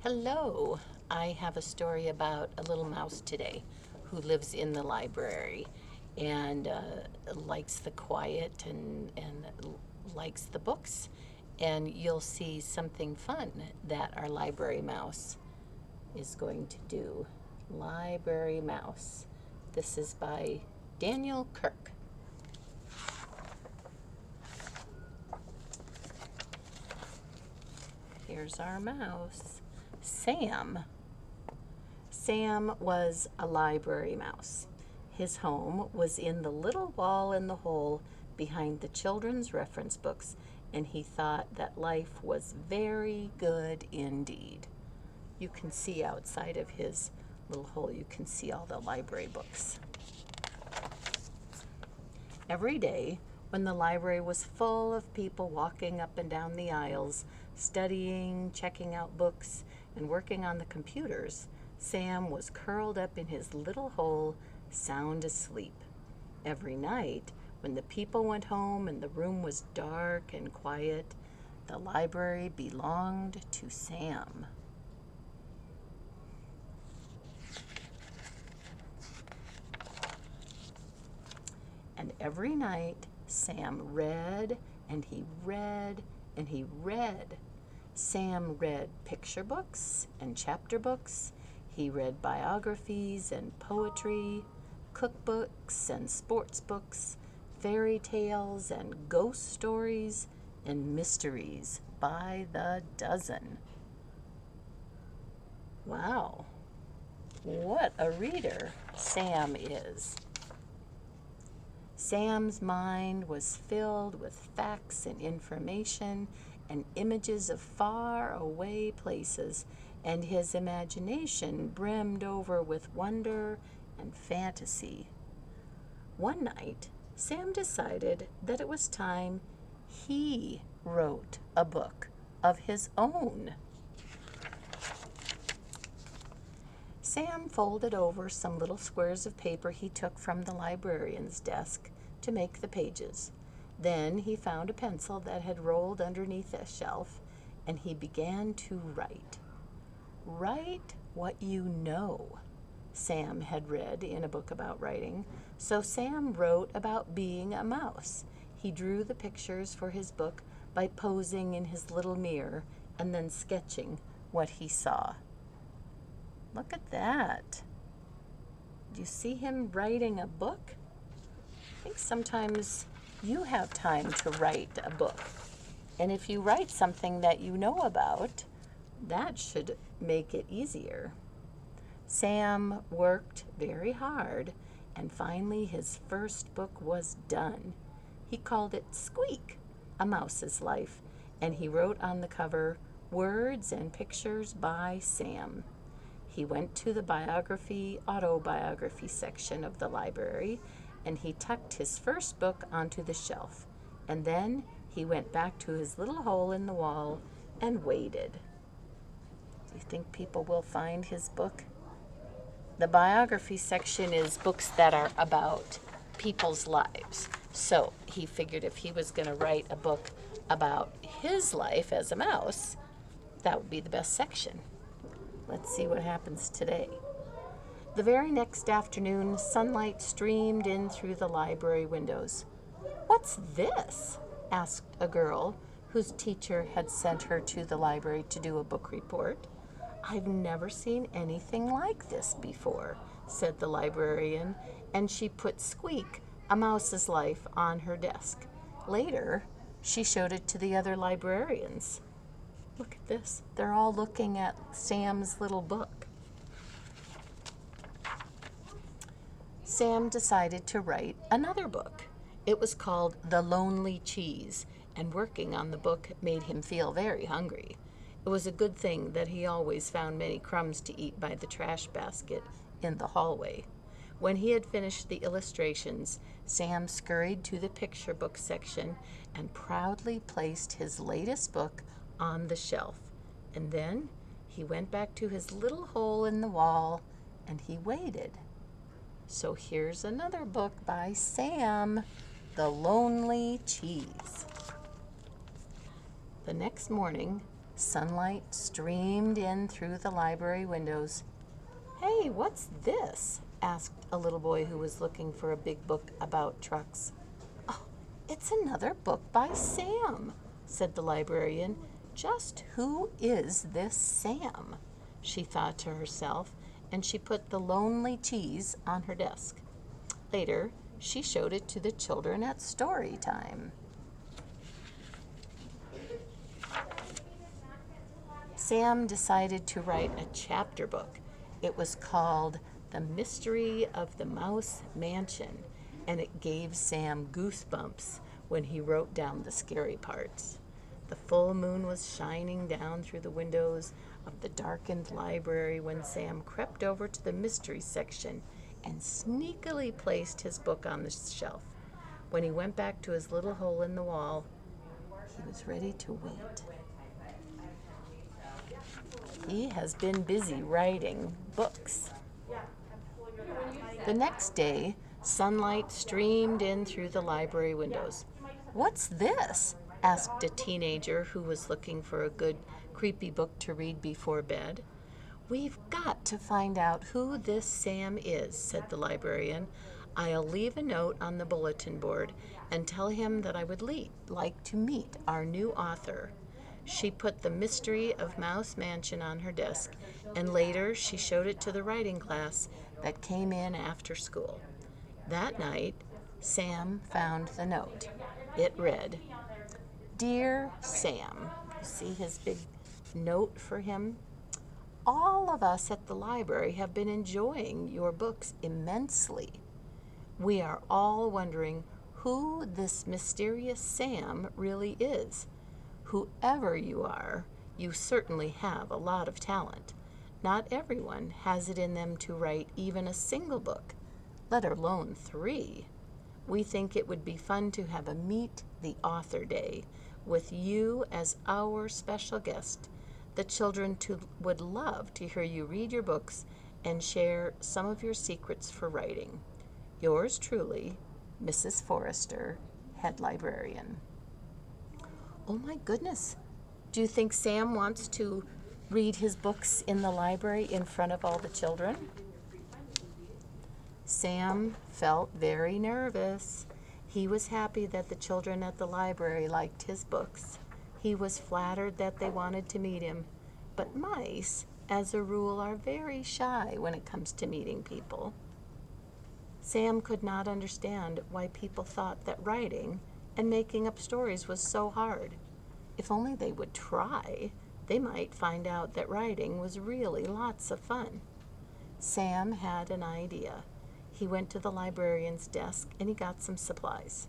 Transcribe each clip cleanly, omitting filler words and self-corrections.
Hello. I have a story about a little mouse today who lives in the library and likes the quiet and likes the books. And you'll see something fun that our library mouse is going to do. Library Mouse. This is by Daniel Kirk. Here's our mouse. Sam. Sam was a library mouse. His home was in the little wall in the hole behind the children's reference books, and he thought that life was very good indeed. You can see outside of his little hole, you can see all the library books. Every day, when the library was full of people walking up and down the aisles, studying, checking out books, and working on the computers, Sam was curled up in his little hole, sound asleep. Every night, when the people went home and the room was dark and quiet, the library belonged to Sam. And every night, Sam read, and he read, and he read. Sam read picture books and chapter books. He read biographies and poetry, cookbooks and sports books, fairy tales and ghost stories, and mysteries by the dozen. Wow, what a reader Sam is. Sam's mind was filled with facts and information and images of far away places, and his imagination brimmed over with wonder and fantasy. One night, Sam decided that it was time he wrote a book of his own. Sam folded over some little squares of paper he took from the librarian's desk to make the pages. Then he found a pencil that had rolled underneath a shelf, and he began to write. Write what you know, Sam had read in a book about writing. So Sam wrote about being a mouse. He drew the pictures for his book by posing in his little mirror and then sketching what he saw. Look at that. Do you see him writing a book? I think sometimes you have time to write a book. And if you write something that you know about, that should make it easier. Sam worked very hard, and finally his first book was done. He called it Squeak, A Mouse's Life, and he wrote on the cover, Words and Pictures by Sam. He went to the autobiography section of the library, and he tucked his first book onto the shelf. And then he went back to his little hole in the wall and waited. Do you think people will find his book? The biography section is books that are about people's lives. So he figured if he was going to write a book about his life as a mouse, that would be the best section. Let's see what happens today. The very next afternoon, sunlight streamed in through the library windows. "What's this?" asked a girl whose teacher had sent her to the library to do a book report. "I've never seen anything like this before," said the librarian, and she put Squeak, A Mouse's Life, on her desk. Later, she showed it to the other librarians. Look at this. They're all looking at Sam's little book. Sam decided to write another book. It was called The Lonely Cheese, and working on the book made him feel very hungry. It was a good thing that he always found many crumbs to eat by the trash basket in the hallway. When he had finished the illustrations, Sam scurried to the picture book section and proudly placed his latest book on the shelf. And then he went back to his little hole in the wall and he waited. So here's another book by Sam, The Lonely Cheese. The next morning, Sunlight streamed in through the library windows. "Hey, what's this?" asked a little boy who was looking for a big book about trucks. "Oh, it's another book by Sam," said the librarian. "Just who is this Sam?" she thought to herself, and she put The Lonely Cheese on her desk. Later, she showed it to the children at story time. Sam decided to write a chapter book. It was called The Mystery of the Mouse Mansion, and it gave Sam goosebumps when he wrote down the scary parts. The full moon was shining down through the windows of the darkened library when Sam crept over to the mystery section and sneakily placed his book on the shelf. When he went back to his little hole in the wall, he was ready to wait. He has been busy writing books. The next day, sunlight streamed in through the library windows. "What's this?" asked a teenager who was looking for a good, creepy book to read before bed. "We've got to find out who this Sam is," said the librarian. "I'll leave a note on the bulletin board and tell him that I would like to meet our new author." She put The Mystery of Mouse Mansion on her desk, and later she showed it to the writing class that came in after school. That night, Sam found the note. It read, "Dear Sam," you see his big note for him? "All of us at the library have been enjoying your books immensely. We are all wondering who this mysterious Sam really is. Whoever you are, you certainly have a lot of talent. Not everyone has it in them to write even a single book, let alone 3. We think it would be fun to have a Meet the Author Day with you as our special guest. The children would love to hear you read your books and share some of your secrets for writing. Yours truly, Mrs. Forrester, Head Librarian." Oh my goodness. Do you think Sam wants to read his books in the library in front of all the children? Sam felt very nervous. He was happy that the children at the library liked his books. He was flattered that they wanted to meet him. But mice, as a rule, are very shy when it comes to meeting people. Sam could not understand why people thought that writing and making up stories was so hard. If only they would try, they might find out that writing was really lots of fun. Sam had an idea. He went to the librarian's desk and he got some supplies.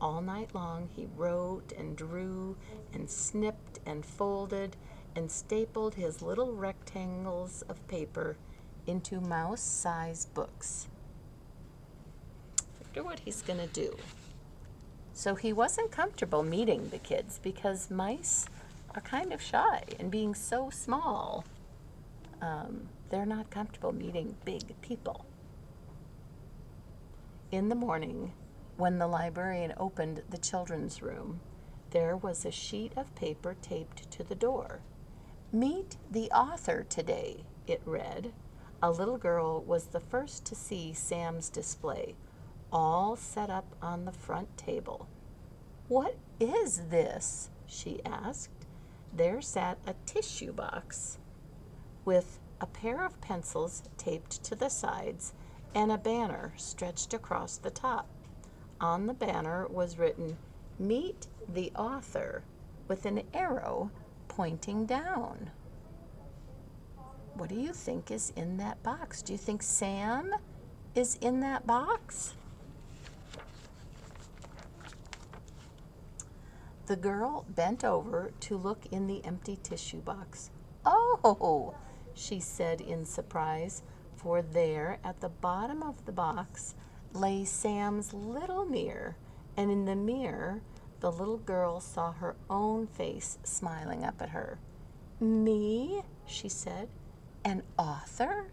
All night long he wrote and drew and snipped and folded and stapled his little rectangles of paper into mouse-sized books. I wonder what he's going to do. So he wasn't comfortable meeting the kids because mice are kind of shy, and being so small, they're not comfortable meeting big people. In the morning, when the librarian opened the children's room, there was a sheet of paper taped to the door. "Meet the author today," it read. A little girl was the first to see Sam's display, all set up on the front table. "What is this?" she asked. There sat a tissue box with a pair of pencils taped to the sides and a banner stretched across the top. On the banner was written, "Meet the author," with an arrow pointing down. What do you think is in that box? Do you think Sam is in that box? The girl bent over to look in the empty tissue box. "Oh," she said in surprise, for there at the bottom of the box lay Sam's little mirror, and in the mirror the little girl saw her own face smiling up at her. "Me?" she said. "An author?"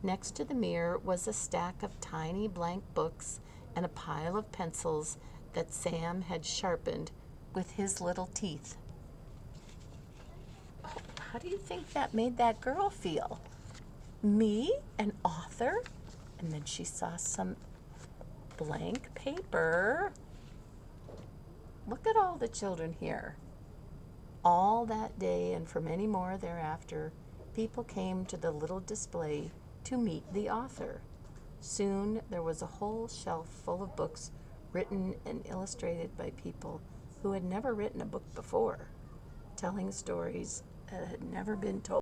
Next to the mirror was a stack of tiny blank books and a pile of pencils that Sam had sharpened with his little teeth. How do you think that made that girl feel? Me, an author? And then she saw some blank paper. Look at all the children here. All that day and for many more thereafter, people came to the little display to meet the author. Soon there was a whole shelf full of books written and illustrated by people who had never written a book before, telling stories that had never been told.